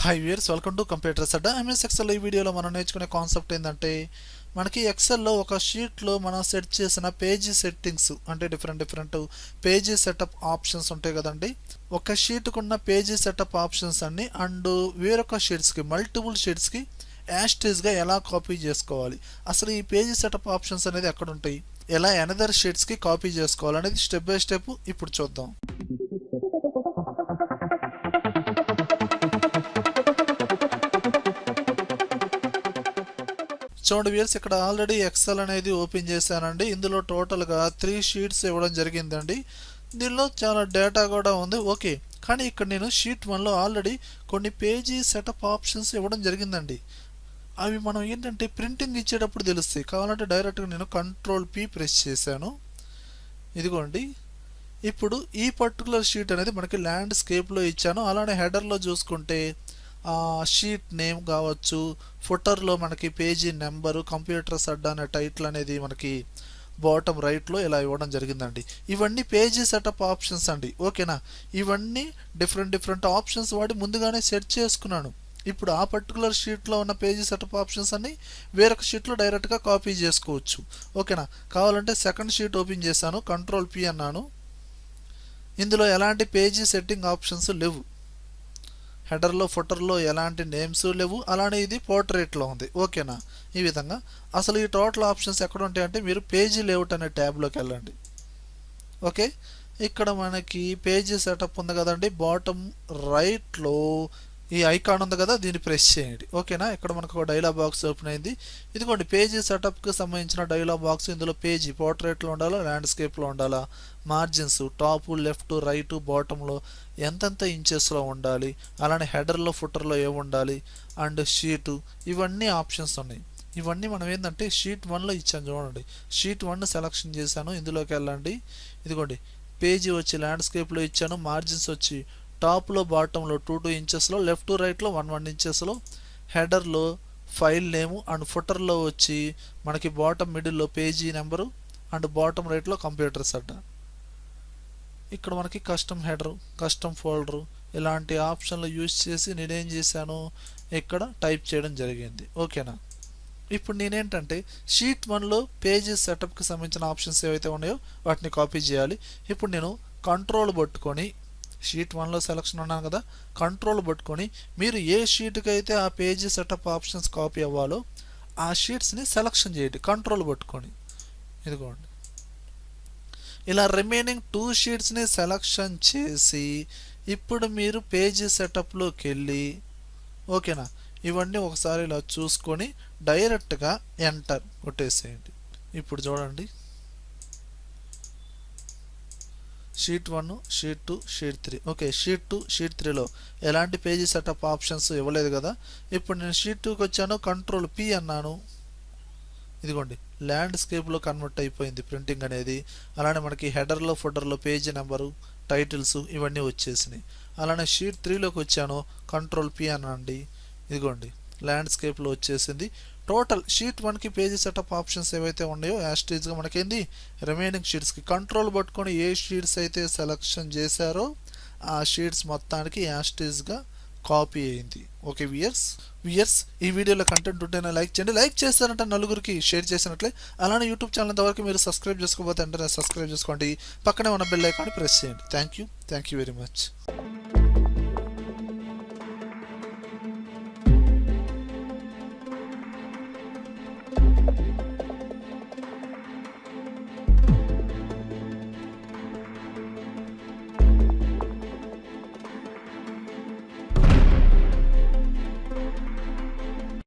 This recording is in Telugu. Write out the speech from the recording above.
High viewers, welcome to computers Adda. MS Excel ఈ వీడియోలో మనం నేర్చుకునే కాన్సెప్ట్ ఏంటంటే, మనకి ఎక్సెల్లో ఒక షీట్లో మనం సెట్ చేసిన పేజీ సెట్టింగ్స్ అంటే డిఫరెంట్ పేజీ సెటప్ ఆప్షన్స్ ఉంటాయి కదండి. ఒక షీట్కు ఉన్న పేజీ సెటప్ ఆప్షన్స్ అన్ని అండ్ వేరొక షీట్స్కి మల్టిపుల్ షీట్స్కి యాస్టీస్గా ఎలా కాపీ చేసుకోవాలి, అసలు ఈ పేజీ సెటప్ ఆప్షన్స్ అనేది ఎక్కడ ఉంటాయి, ఎలా అనదర్ షీట్స్కి కాపీ చేసుకోవాలి అనేది స్టెప్ బై స్టెప్ ఇప్పుడు చూద్దాం. చూడండి వ్యూయర్స్, ఇక్కడ ఆల్రెడీ ఎక్సెల్ అనేది ఓపెన్ చేశానండి. ఇందులో టోటల్గా 3 షీట్స్ ఇవ్వడం జరిగిందండి. దీనిలో చాలా డేటా కూడా ఉంది, ఓకే. కానీ ఇక్కడ నేను షీట్ 1లో ఆల్రెడీ కొన్ని పేజీ సెటప్ ఆప్షన్స్ ఇవ్వడం జరిగిందండి. అవి మనం ఏంటంటే ప్రింటింగ్ ఇచ్చేటప్పుడు తెలుస్తాయి. కావాలంటే డైరెక్ట్గా నేను Ctrl+P ప్రెస్ చేశాను. ఇదిగోండి, ఇప్పుడు ఈ పర్టికులర్ షీట్ అనేది మనకి ల్యాండ్స్కేప్లో ఇచ్చాను. అలానే హెడర్లో చూసుకుంటే షీట్ నేమ్ కావచ్చు, ఫుటర్లో మనకి పేజీ నెంబరు, కంప్యూటర్స్ అడ్డా అనే టైటిల్ అనేది మనకి బాటమ్ రైట్లో ఇలా ఇవ్వడం జరిగిందండి. ఇవన్నీ పేజీ సెటప్ ఆప్షన్స్ అండి, ఓకేనా. ఇవన్నీ డిఫరెంట్ ఆప్షన్స్ వాడి ముందుగానే సెట్ చేసుకున్నాను. ఇప్పుడు ఆ పర్టికులర్ షీట్లో ఉన్న పేజీ సెటప్ ఆప్షన్స్ అన్ని వేరొక షీట్లో డైరెక్ట్గా కాపీ చేసుకోవచ్చు, ఓకేనా. కావాలంటే సెకండ్ షీట్ ఓపెన్ చేశాను, Ctrl+P అన్నాను. ఇందులో ఎలాంటి పేజీ సెట్టింగ్ ఆప్షన్స్ లేవు. హెడర్లో ఫుటర్లో ఎలాంటి నేమ్స్ లేవు. అలానే ఇది పోర్ట్రేట్లో ఉంది, ఓకేనా. ఈ విధంగా అసలు ఈ టోటల్ ఆప్షన్స్ ఎక్కడ ఉంటాయంటే మీరు పేజీ లేఅవుట్ అనే ట్యాబ్లోకి వెళ్ళండి, ఓకే. ఇక్కడ మనకి పేజీ సెటప్ ఉంది కదండి, బాటమ్ రైట్లో ఈ ఐకాన్ ఉంది కదా, దీన్ని ప్రెస్ చేయండి, ఓకేనా. ఇక్కడ మనకు ఒక డైలాగ్ బాక్స్ ఓపెన్ అయింది. ఇదిగోండి పేజీ సెటప్కి సంబంధించిన డైలాగ్ బాక్స్. ఇందులో పేజీ పోర్ట్రేట్లో ఉండాలా, ల్యాండ్స్కేప్లో ఉండాలా, మార్జిన్స్ టాప్ లెఫ్ట్ రైట్ బాటంలో ఎంతెంత ఇంచెస్లో ఉండాలి, అలానే హెడర్లో ఫుటర్లో ఏమి ఉండాలి, అండ్ షీటు, ఇవన్నీ ఆప్షన్స్ ఉన్నాయి. ఇవన్నీ మనం ఏంటంటే షీట్ 1లో ఇచ్చాను. చూడండి, షీట్ 1 సెలెక్షన్ చేశాను. ఇందులోకి వెళ్ళండి. ఇదిగోండి పేజీ వచ్చి ల్యాండ్స్కేప్లో ఇచ్చాను. మార్జిన్స్ వచ్చి టాప్లో బాటంలో 2 ఇంచెస్లో, లెఫ్ట్ రైట్లో 1 ఇంచెస్లో, హెడర్లో ఫైల్ నేము అండ్ ఫుటర్లో వచ్చి మనకి బాటమ్ మిడిల్లో పేజీ నెంబరు అండ్ బాటమ్ రైట్లో కంప్యూటర్స్ అడ్డా. ఇక్కడ మనకి కస్టమ్ హెడరు, కస్టమ్ ఫోల్డరు ఇలాంటి ఆప్షన్లు యూజ్ చేసి నేనేం చేశాను, ఇక్కడ టైప్ చేయడం జరిగింది, ఓకేనా. ఇప్పుడు నేనేంటంటే షీట్ 1లో పేజీ సెటప్కి సంబంధించిన ఆప్షన్స్ ఏవైతే ఉన్నాయో వాటిని కాపీ చేయాలి. ఇప్పుడు నేను కంట్రోల్ పట్టుకొని షీట్ 1లో సెలెక్షన్ ఉన్నాను కదా, కంట్రోల్ పట్టుకొని మీరు ఏ షీట్కి అయితే ఆ పేజీ సెటప్ ఆప్షన్స్ కాపీ అవ్వాలో ఆ షీట్స్ని సెలెక్షన్ చేయండి కంట్రోల్ పట్టుకొని. ఇదిగోండి, ఇలా రిమైనింగ్ 2 షీట్స్ని సెలెక్షన్ చేసి ఇప్పుడు మీరు పేజీ సెటప్లోకి వెళ్ళి, ఓకేనా, ఇవన్నీ ఒకసారి ఇలా చూసుకొని డైరెక్ట్గా ఎంటర్ కొట్టేసేయండి. ఇప్పుడు చూడండి, sheet 1, sheet 2, sheet 3, okay. Sheet 2, sheet 3లో ఎలాంటి పేజీ సెటప్ ఆప్షన్స్ ఇవ్వలేదు కదా. ఇప్పుడు నేను షీట్ 2కి వచ్చాను, Ctrl+P అన్నాను. ఇదిగోండి ల్యాండ్స్కేప్లో కన్వర్ట్ అయిపోయింది ప్రింటింగ్ అనేది. అలానే మనకి హెడర్లో ఫుటర్లో పేజీ నెంబరు, టైటిల్స్ ఇవన్నీ వచ్చేసినాయి. అలానే షీట్ 3లోకి వచ్చాను, Ctrl+P అనండి. ఇదిగోండి ల్యాండ్స్కేప్లో వచ్చేసింది. టోటల్ షీట్ 1కి పేజీ సెటప్ ఆప్షన్స్ ఏవైతే ఉన్నాయో యాస్టీజ్గా మనకేంది రిమైనింగ్ షీట్స్కి కంట్రోల్ పట్టుకొని ఏ షీట్స్ అయితే సెలెక్షన్ చేశారో ఆ షీట్స్ మొత్తానికి యాస్టీజ్గా కాపీ అయింది, ఓకే. వ్యూయర్స్ ఈ వీడియోలో కంటెంట్ ఉంటేనే లైక్ చేయండి. లైక్ చేస్తారంటే నలుగురికి షేర్ చేసినట్లే. అలానే యూట్యూబ్ ఛానల్ ఇంతవరకు మీరు సబ్స్క్రైబ్ చేసుకోకపోతే వెంటనే సబ్స్క్రైబ్ చేసుకోండి. పక్కనే ఉన్న బెల్ ఐకాన్ ప్రెస్ చేయండి. Thank you very much.